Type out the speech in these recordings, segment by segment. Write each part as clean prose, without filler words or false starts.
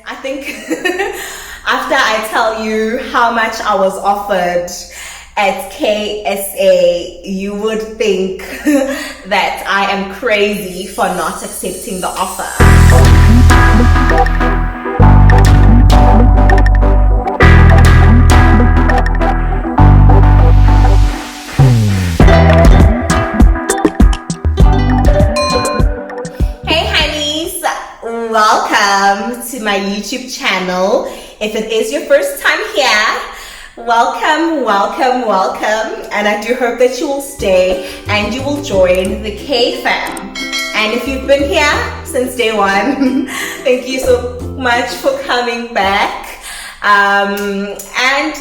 I think after I tell you how much I was offered at KSA, you would think that I am crazy for not accepting the offer. Welcome to my YouTube channel. If it is your first time here, welcome. And I do hope that you will stay and you will join the K fam. And if you've been here since day one, thank you so much for coming back. And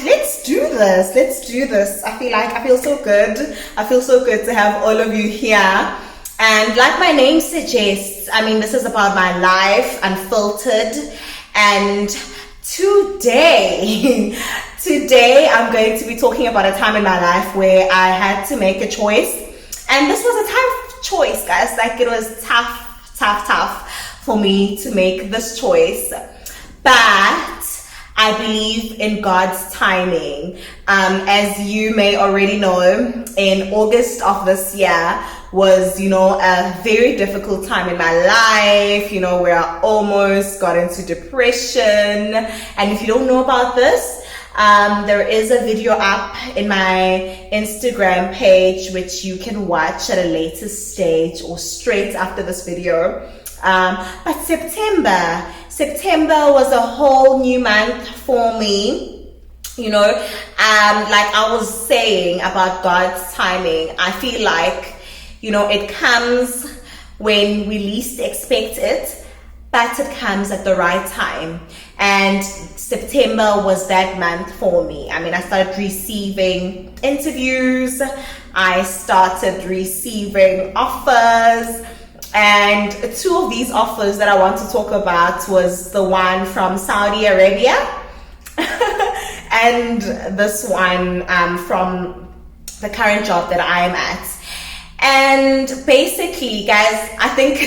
let's do this. I feel so good. I feel so good to have all of you here. And like my name suggests, this is about my life, unfiltered. And today I'm going to be talking about a time in my life where I had to make a choice. And this was a tough choice, guys. Like, it was tough for me to make this choice. But I believe in God's timing. As you may already know, in August of this year was, a very difficult time in my life, where I almost got into depression. And if you don't know about this, there is a video up in my Instagram page, which you can watch at a later stage or straight after this video. But September was a whole new month for me. Like I was saying about God's timing, I feel like, it comes when we least expect it, but it comes at the right time. And September was that month for me. I started receiving interviews, I started receiving offers. And two of these offers that I want to talk about was the one from Saudi Arabia and this one from the current job that I am at. And basically, guys, I think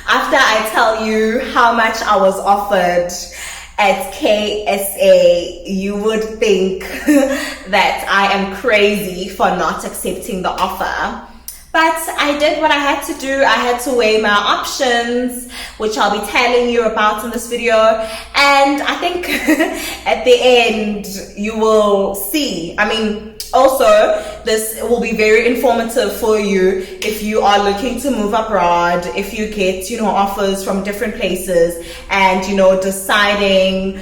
after I tell you how much I was offered at KSA, you would think that I am crazy for not accepting the offer. But I did what I had to do. I had to weigh my options, which I'll be telling you about in this video. And I think at the end, you will see. Also, this will be very informative for you if you are looking to move abroad, if you get, offers from different places and, deciding,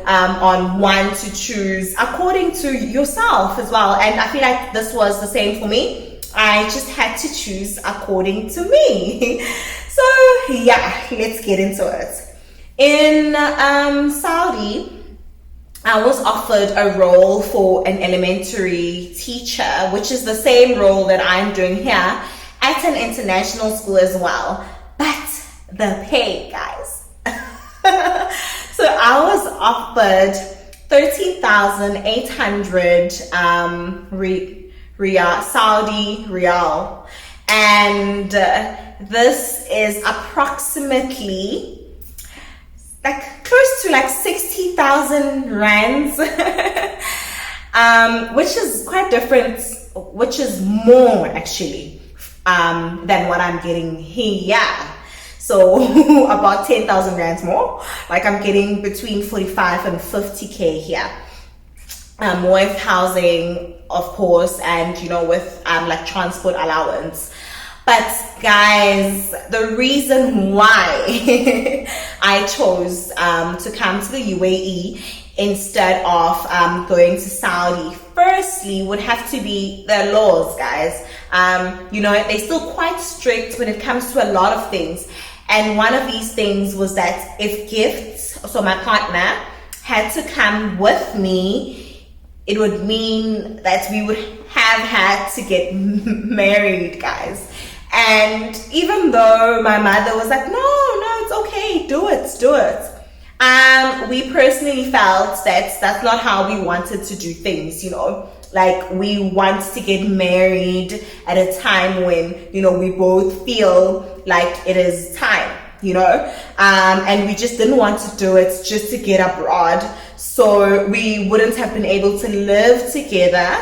on one to choose according to yourself as well. And I feel like this was the same for me. I just had to choose according to me. So yeah, let's get into it. In Saudi, I was offered a role for an elementary teacher, which is the same role that I'm doing here at an international school as well. But the pay, guys. So I was offered 13,800 Saudi Riyal, and this is approximately close to 60,000 rands, which is quite different, which is more actually than what I'm getting here. So about 10,000 rands more. I'm getting between 45 and 50k here. With housing, of course, and with transport allowance. But guys, the reason why I chose to come to the UAE instead of going to Saudi, firstly, would have to be the laws, guys. They're still quite strict when it comes to a lot of things. And one of these things was that if gifts, so my partner, had to come with me, it would mean that we would have had to get married, guys. And even though my mother was like, no, it's okay, do it. We personally felt that that's not how we wanted to do things, we want to get married at a time when, we both feel like it is time. and we just didn't want to do it just to get abroad. So we wouldn't have been able to live together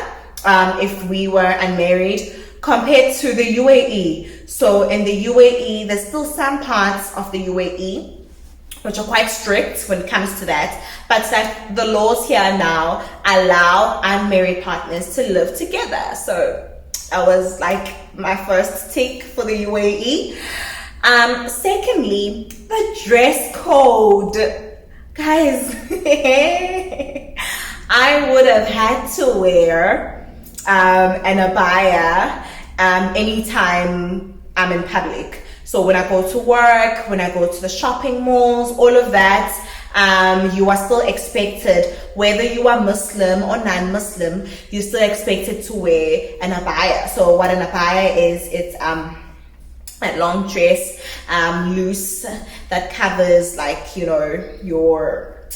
if we were unmarried, compared to the UAE. So in the UAE, there's still some parts of the UAE which are quite strict when it comes to that, but like the laws here now allow unmarried partners to live together. So that was like my first tick for the UAE. Secondly, the dress code. Guys, I would have had to wear an abaya anytime I'm in public. So when I go to work, when I go to the shopping malls, all of that, you are still expected, whether you are Muslim or non-Muslim, you're still expected to wear an abaya. So what an abaya is, it's a long dress, loose, that covers like, your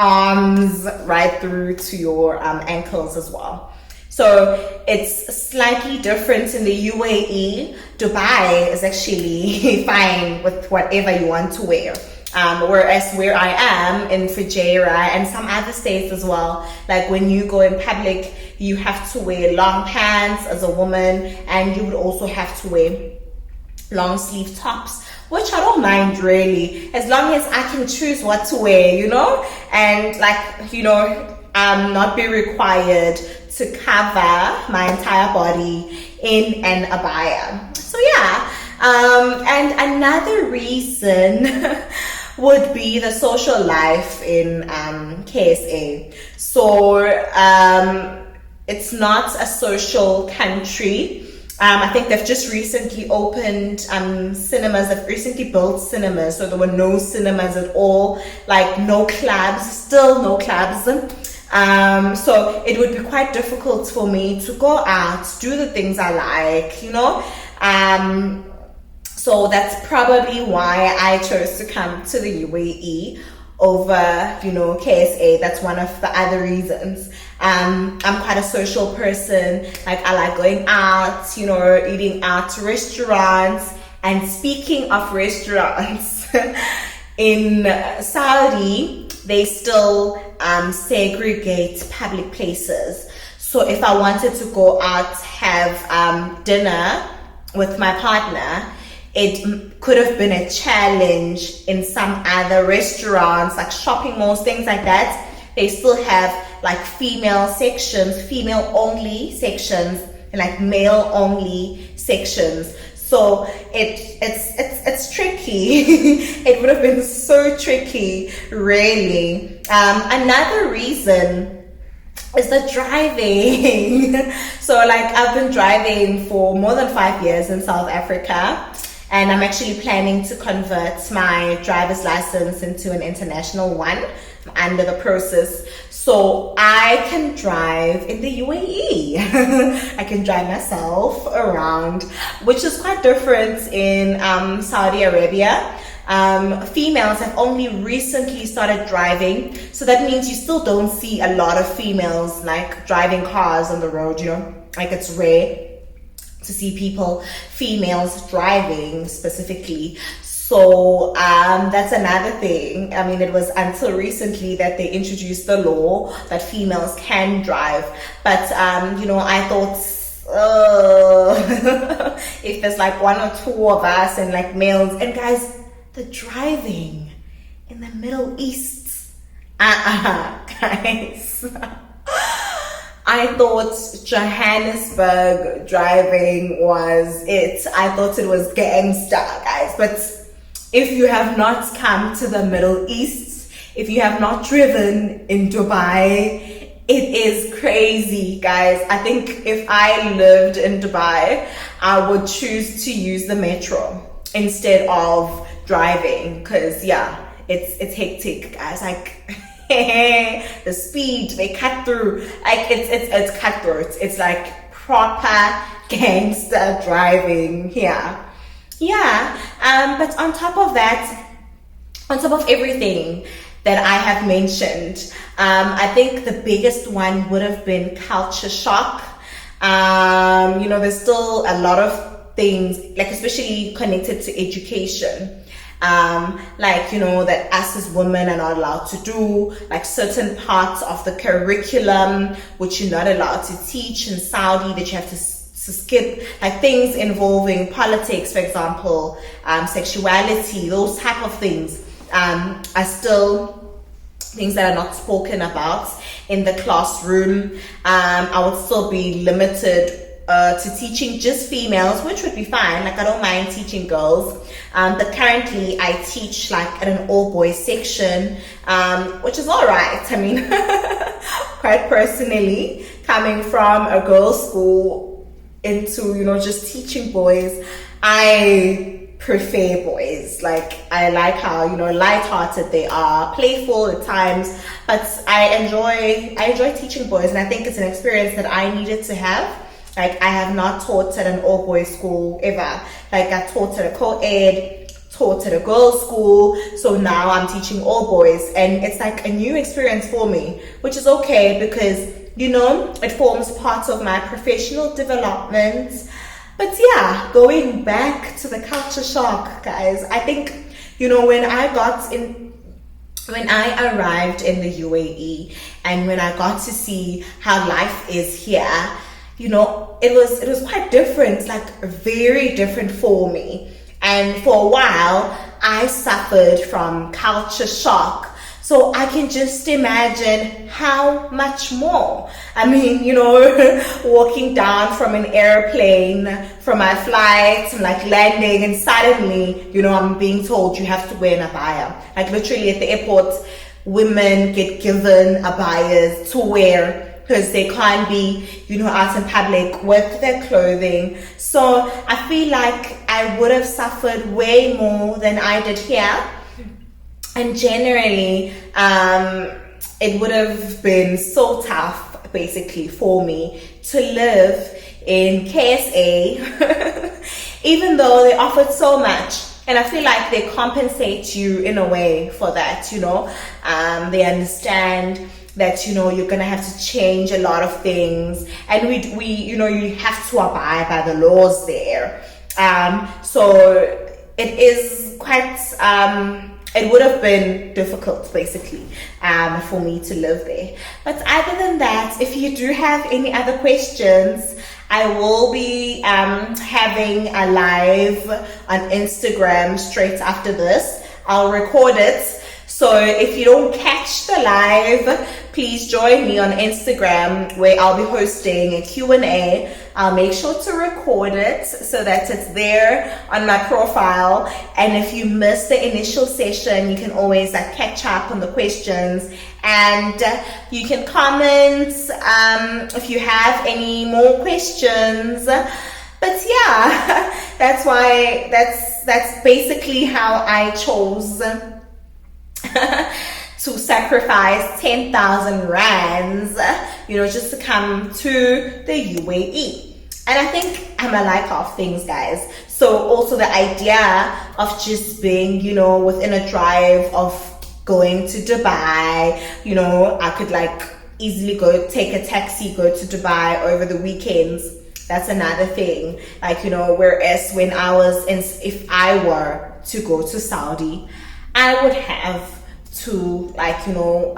arms right through to your ankles as well. So it's slightly different in the UAE. Dubai is actually fine with whatever you want to wear. Whereas where I am in Fujairah and some other states as well, like when you go in public, you have to wear long pants as a woman, and you would also have to wear long sleeve tops, which I don't mind really, as long as I can choose what to wear, and not be required to cover my entire body in an abaya. So yeah, and another reason would be the social life in KSA. So it's not a social country. I think they've just recently opened cinemas. They've recently built cinemas, so there were no cinemas at all, like no clubs, still no clubs. So it would be quite difficult for me to go out, do the things I like, so that's probably why I chose to come to the UAE over, KSA. That's one of the other reasons. I'm quite a social person. Like, I like going out, eating out to restaurants. And speaking of restaurants, in Saudi, they still segregate public places. So if I wanted to go out, have dinner with my partner, it could have been a challenge in some other restaurants, like shopping malls, things like that. They still have like female sections, female only sections, and like male only sections. So it's tricky. It would have been so tricky, really. Another reason is the driving. So like, I've been driving for more than 5 years in South Africa, and I'm actually planning to convert my driver's license into an international one. I'm under the process. So I can drive in the UAE. I can drive myself around, which is quite different in Saudi Arabia. Females have only recently started driving, so that means you still don't see a lot of females like driving cars on the road, like it's rare to see females driving specifically. So that's another thing. I mean, it was until recently that they introduced the law that females can drive. But, I thought, if there's like one or two of us and like males, and guys, the driving in the Middle East, guys. I thought Johannesburg driving was it. I thought it was gangster, guys. But if you have not come to the Middle East, if you have not driven in Dubai, it is crazy, guys. I think if I lived in Dubai, I would choose to use the metro instead of driving, because yeah, it's hectic, guys. Like the speed they cut through, like it's cutthroat. It's like proper gangster driving here. Yeah, but on top of that, on top of everything that I have mentioned, I think the biggest one would have been culture shock. There's still a lot of things, like especially connected to education. like, you know, that us as women are not allowed to do, like certain parts of the curriculum which you're not allowed to teach in Saudi, that you have to skip, like things involving politics, for example, sexuality, those type of things are still things that are not spoken about in the classroom. I would still be limited to teaching just females, which would be fine. Like, I don't mind teaching girls, but currently I teach like at an all boys section, which is all right. I mean, quite personally, coming from a girls' school into, you know, just teaching boys, I prefer boys. Like, I like how, you know, lighthearted they are, playful at times, but I enjoy teaching boys, and I think it's an experience that I needed to have. Like, I have not taught at an all-boys school ever. Like, I taught at a co-ed, taught at a girls' school, so now I'm teaching all boys, and it's like a new experience for me, which is okay because, you know, it forms part of my professional development. But yeah, going back to the culture shock, guys, I think, you know, when I arrived in the UAE and when I got to see how life is here, you know, it was quite different, like very different for me. And for a while, I suffered from culture shock. So I can just imagine how much more. I mean, you know, walking down from an airplane, from my flight, and like landing, and suddenly, you know, I'm being told you have to wear an abaya. Like, literally at the airport, women get given abayas to wear because they can't be, you know, out in public with their clothing. So I feel like I would have suffered way more than I did here. And generally, it would have been so tough, basically, for me to live in KSA, even though they offered so much. And I feel like they compensate you in a way for that, you know. They understand that, you know, you're gonna have to change a lot of things, and we you know, you have to abide by the laws there. So it is quite it would have been difficult, basically, for me to live there. But other than that, if you do have any other questions, I will be having a live on Instagram straight after this. I'll record it. So if you don't catch the live, please join me on Instagram, where I'll be hosting a Q&A. I'll make sure to record it so that it's there on my profile. And if you missed the initial session, you can always catch up on the questions, and you can comment if you have any more questions. But yeah, that's basically how I chose to sacrifice 10,000 rands, you know, just to come to the UAE. And I think I'm a liker of things, guys. So also the idea of just being, you know, within a drive of going to Dubai, you know, I could like easily go take a taxi, go to Dubai over the weekends. That's another thing. Like, you know, whereas when I was in, if I were to go to Saudi, I would have to, like, you know,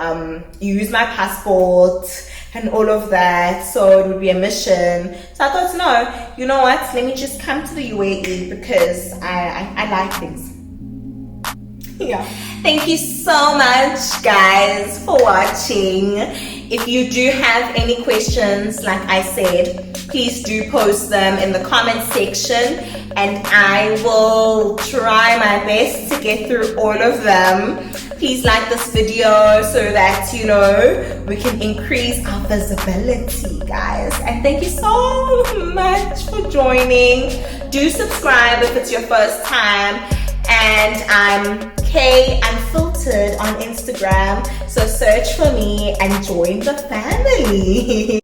use my passport and all of that. So it would be a mission. So I thought, no, you know what? Let me just come to the UAE because I like things. Yeah. Thank you so much, guys, for watching. If you do have any questions, like I said, please do post them in the comment section, and I will try my best to get through all of them. Please like this video so that, you know, we can increase our visibility, guys. And thank you so much for joining. Do subscribe if it's your first time. And I'm K Unfiltered on Instagram, so search for me and join the family.